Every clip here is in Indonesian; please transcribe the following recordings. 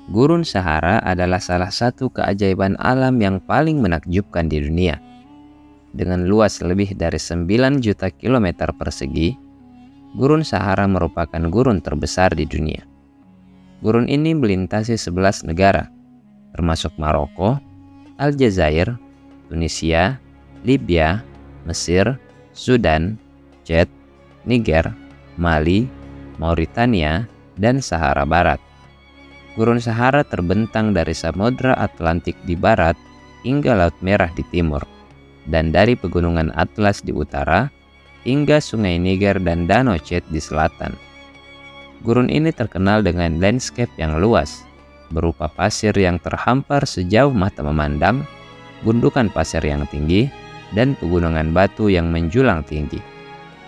Gurun Sahara adalah salah satu keajaiban alam yang paling menakjubkan di dunia. Dengan luas lebih dari 9 juta kilometer persegi, Gurun Sahara merupakan gurun terbesar di dunia. Gurun ini melintasi 11 negara, termasuk Maroko, Aljazair, Tunisia, Libya, Mesir, Sudan, Chad, Niger, Mali, Mauritania, dan Sahara Barat. Gurun Sahara terbentang dari Samudra Atlantik di barat hingga Laut Merah di timur, dan dari Pegunungan Atlas di utara hingga Sungai Niger dan Danau Chad di selatan. Gurun ini terkenal dengan landscape yang luas, berupa pasir yang terhampar sejauh mata memandang, gundukan pasir yang tinggi, dan pegunungan batu yang menjulang tinggi.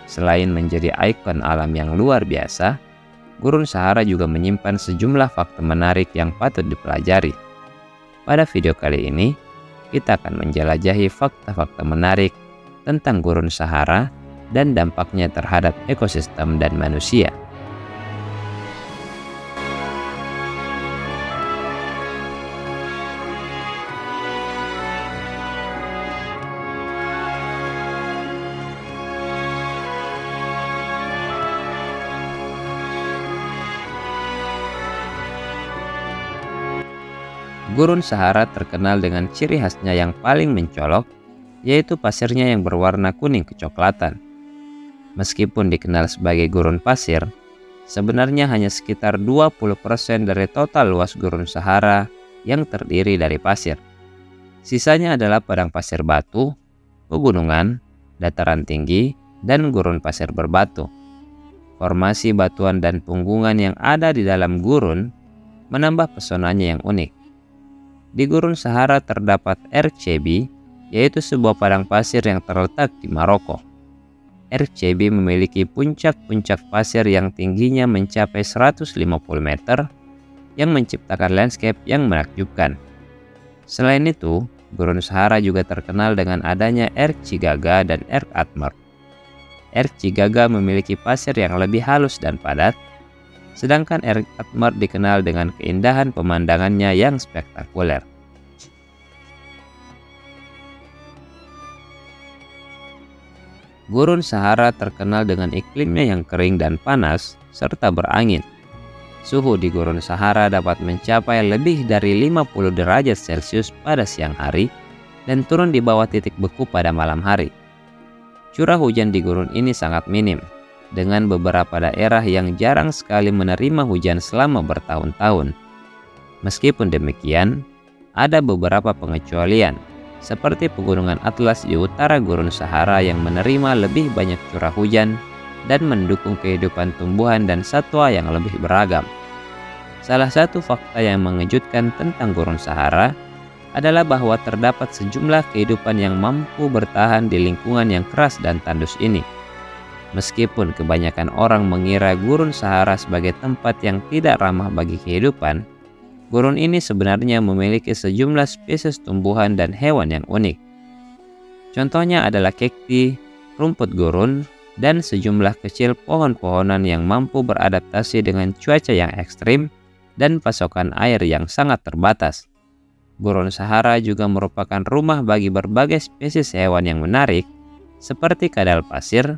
Selain menjadi ikon alam yang luar biasa, Gurun Sahara juga menyimpan sejumlah fakta menarik yang patut dipelajari. Pada video kali ini, kita akan menjelajahi fakta-fakta menarik tentang Gurun Sahara dan dampaknya terhadap ekosistem dan manusia. Gurun Sahara terkenal dengan ciri khasnya yang paling mencolok, yaitu pasirnya yang berwarna kuning kecoklatan. Meskipun dikenal sebagai gurun pasir, sebenarnya hanya sekitar 20% dari total luas Gurun Sahara yang terdiri dari pasir. Sisanya adalah padang pasir batu, pegunungan, dataran tinggi, dan gurun pasir berbatu. Formasi batuan dan punggungan yang ada di dalam gurun menambah pesonanya yang unik. Di Gurun Sahara terdapat RCB, yaitu sebuah padang pasir yang terletak di Maroko. RCB memiliki puncak-puncak pasir yang tingginya mencapai 150 meter, yang menciptakan landscape yang menakjubkan. Selain itu, Gurun Sahara juga terkenal dengan adanya Erg Cigaga dan Erg Atmar. Erg Cigaga memiliki pasir yang lebih halus dan padat, sedangkan Erg Atmar dikenal dengan keindahan pemandangannya yang spektakuler. Gurun Sahara terkenal dengan iklimnya yang kering dan panas, serta berangin. Suhu di Gurun Sahara dapat mencapai lebih dari 50 derajat Celcius pada siang hari, dan turun di bawah titik beku pada malam hari. Curah hujan di gurun ini sangat minim, dengan beberapa daerah yang jarang sekali menerima hujan selama bertahun-tahun. Meskipun demikian, ada beberapa pengecualian, seperti Pegunungan Atlas di utara Gurun Sahara yang menerima lebih banyak curah hujan dan mendukung kehidupan tumbuhan dan satwa yang lebih beragam. Salah satu fakta yang mengejutkan tentang Gurun Sahara adalah bahwa terdapat sejumlah kehidupan yang mampu bertahan di lingkungan yang keras dan tandus ini. Meskipun kebanyakan orang mengira Gurun Sahara sebagai tempat yang tidak ramah bagi kehidupan, gurun ini sebenarnya memiliki sejumlah spesies tumbuhan dan hewan yang unik. Contohnya adalah kekti, rumput gurun, dan sejumlah kecil pohon-pohonan yang mampu beradaptasi dengan cuaca yang ekstrim dan pasokan air yang sangat terbatas. Gurun Sahara juga merupakan rumah bagi berbagai spesies hewan yang menarik, seperti kadal pasir,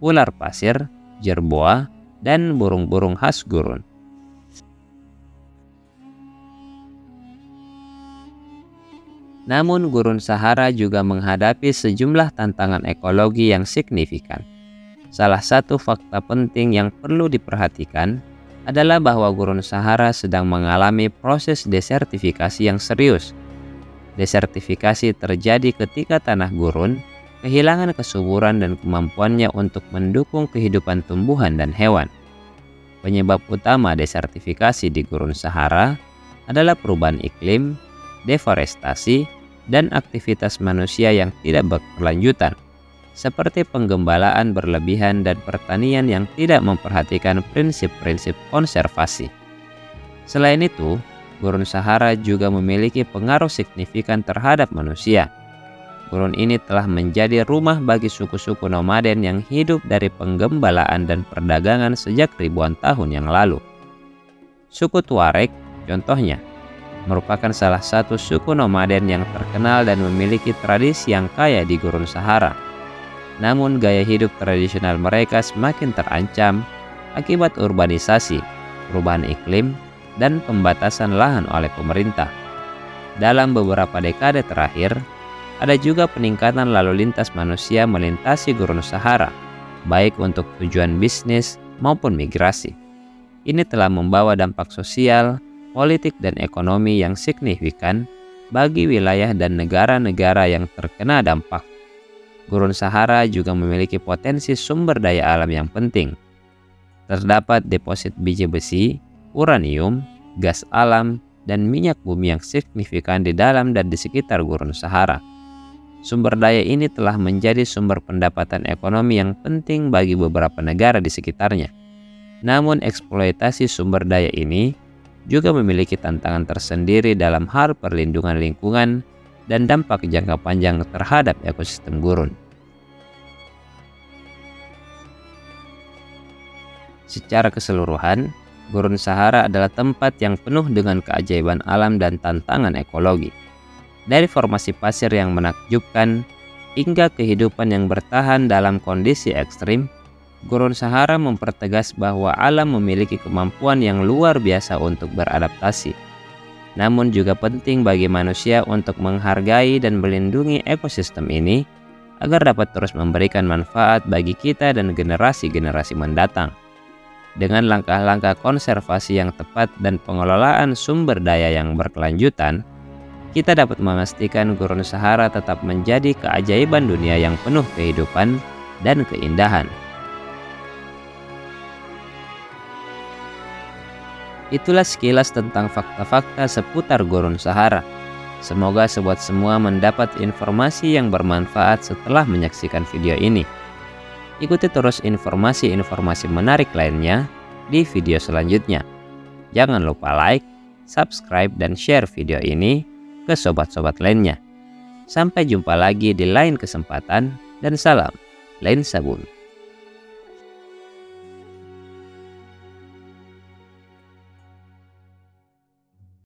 ular pasir, jerboa, dan burung-burung khas gurun. Namun Gurun Sahara juga menghadapi sejumlah tantangan ekologi yang signifikan. Salah satu fakta penting yang perlu diperhatikan adalah bahwa Gurun Sahara sedang mengalami proses desertifikasi yang serius. Desertifikasi terjadi ketika tanah gurun kehilangan kesuburan dan kemampuannya untuk mendukung kehidupan tumbuhan dan hewan. Penyebab utama desertifikasi di Gurun Sahara adalah perubahan iklim, deforestasi, dan aktivitas manusia yang tidak berkelanjutan, seperti penggembalaan berlebihan dan pertanian yang tidak memperhatikan prinsip-prinsip konservasi. Selain itu, Gurun Sahara juga memiliki pengaruh signifikan terhadap manusia. Gurun ini telah menjadi rumah bagi suku-suku nomaden yang hidup dari penggembalaan dan perdagangan sejak ribuan tahun yang lalu. Suku Tuareg, contohnya, merupakan salah satu suku nomaden yang terkenal dan memiliki tradisi yang kaya di Gurun Sahara. Namun gaya hidup tradisional mereka semakin terancam akibat urbanisasi, perubahan iklim, dan pembatasan lahan oleh pemerintah. Dalam beberapa dekade terakhir, ada juga peningkatan lalu lintas manusia melintasi Gurun Sahara, baik untuk tujuan bisnis maupun migrasi. Ini telah membawa dampak sosial, politik, dan ekonomi yang signifikan bagi wilayah dan negara-negara yang terkena dampak. Gurun Sahara juga memiliki potensi sumber daya alam yang penting. Terdapat deposit biji besi, uranium, gas alam, dan minyak bumi yang signifikan di dalam dan di sekitar Gurun Sahara. Sumber daya ini telah menjadi sumber pendapatan ekonomi yang penting bagi beberapa negara di sekitarnya. Namun eksploitasi sumber daya ini juga memiliki tantangan tersendiri dalam hal perlindungan lingkungan dan dampak jangka panjang terhadap ekosistem gurun. Secara keseluruhan, Gurun Sahara adalah tempat yang penuh dengan keajaiban alam dan tantangan ekologi. Dari formasi pasir yang menakjubkan hingga kehidupan yang bertahan dalam kondisi ekstrim, Gurun Sahara mempertegas bahwa alam memiliki kemampuan yang luar biasa untuk beradaptasi. Namun juga penting bagi manusia untuk menghargai dan melindungi ekosistem ini agar dapat terus memberikan manfaat bagi kita dan generasi-generasi mendatang. Dengan langkah-langkah konservasi yang tepat dan pengelolaan sumber daya yang berkelanjutan, kita dapat memastikan Gurun Sahara tetap menjadi keajaiban dunia yang penuh kehidupan dan keindahan. Itulah sekilas tentang fakta-fakta seputar Gurun Sahara. Semoga sobat semua mendapat informasi yang bermanfaat setelah menyaksikan video ini. Ikuti terus informasi-informasi menarik lainnya di video selanjutnya. Jangan lupa like, subscribe, dan share video ini ke sobat-sobat lainnya. Sampai jumpa lagi di lain kesempatan, dan salam Lensabun.